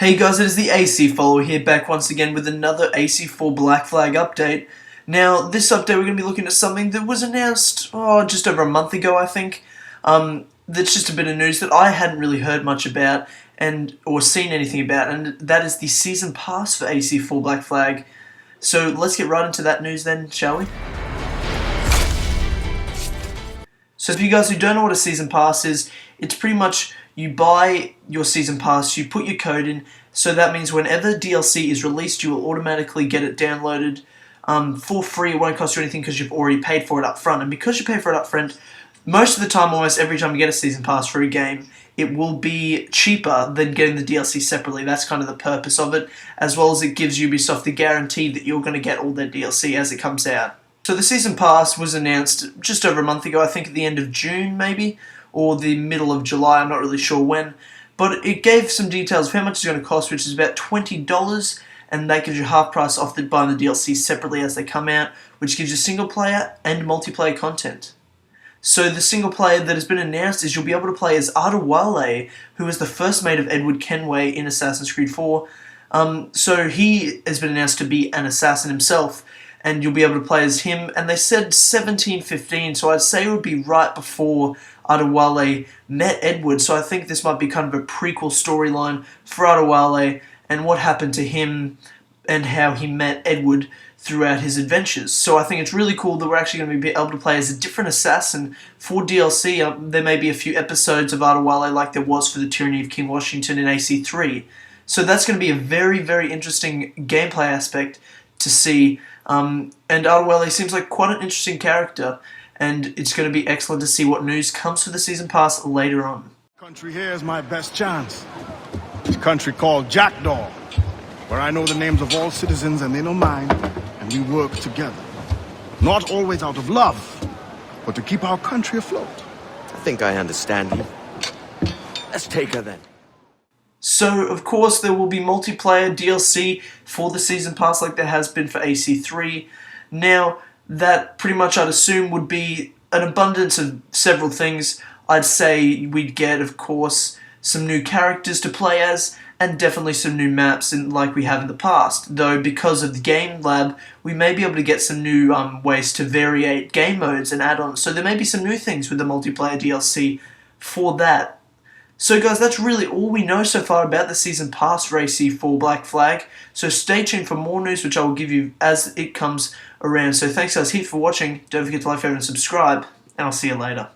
Hey guys, it is the AC follower here, back once again with another AC4 Black Flag update. Now, this update we're going to be looking at something that was announced, just over a month ago, I think. That's just a bit of news that I hadn't really heard much about, or seen anything about, and that is the Season Pass for AC4 Black Flag. So let's get right into that news then, shall we? So for you guys who don't know what a Season Pass is, it's pretty much you buy your Season Pass, you put your code in, so that means whenever DLC is released, you will automatically get it downloaded for free. It won't cost you anything because you've already paid for it up front. And because you pay for it up front, most of the time, almost every time you get a Season Pass for a game, it will be cheaper than getting the DLC separately. That's kind of the purpose of it, as well as it gives Ubisoft the guarantee that you're going to get all their DLC as it comes out. So the Season Pass was announced just over a month ago, I think at the end of June maybe, or the middle of July, I'm not really sure when. But it gave some details of how much it's going to cost, which is about $20, and that gives you half price off buying the DLC separately as they come out, which gives you single player and multiplayer content. So the single player that has been announced is you'll be able to play as Adewale, who is the first mate of Edward Kenway in Assassin's Creed 4. So he has been announced to be an assassin himself, and you'll be able to play as him. And they said 1715, so I'd say it would be right before Adewale met Edward. So I think this might be kind of a prequel storyline for Adewale and what happened to him and how he met Edward throughout his adventures. So I think it's really cool that we're actually going to be able to play as a different assassin for DLC. There may be a few episodes of Adewale like there was for the Tyranny of King Washington in AC3. So that's going to be a very, very interesting gameplay aspect to see. And Adewale seems like quite an interesting character, and it's going to be excellent to see what news comes for the Season Pass later on. Country here is my best chance. It's a country called Jackdaw, where I know the names of all citizens and they know mine, and we work together. Not always out of love, but to keep our country afloat. I think I understand you. Let's take her then. So, of course, there will be multiplayer DLC for the Season Pass like there has been for AC3. Now, that pretty much I'd assume would be an abundance of several things. I'd say we'd get, of course, some new characters to play as, and definitely some new maps like we have in the past. Though, because of the Game Lab, we may be able to get some new ways to variate game modes and add-ons. So there may be some new things with the multiplayer DLC for that. So guys, that's really all we know so far about the Season Pass for AC4 Black Flag. So stay tuned for more news, which I will give you as it comes around. So thanks guys heaps for watching. Don't forget to like, favorite, and subscribe, and I'll see you later.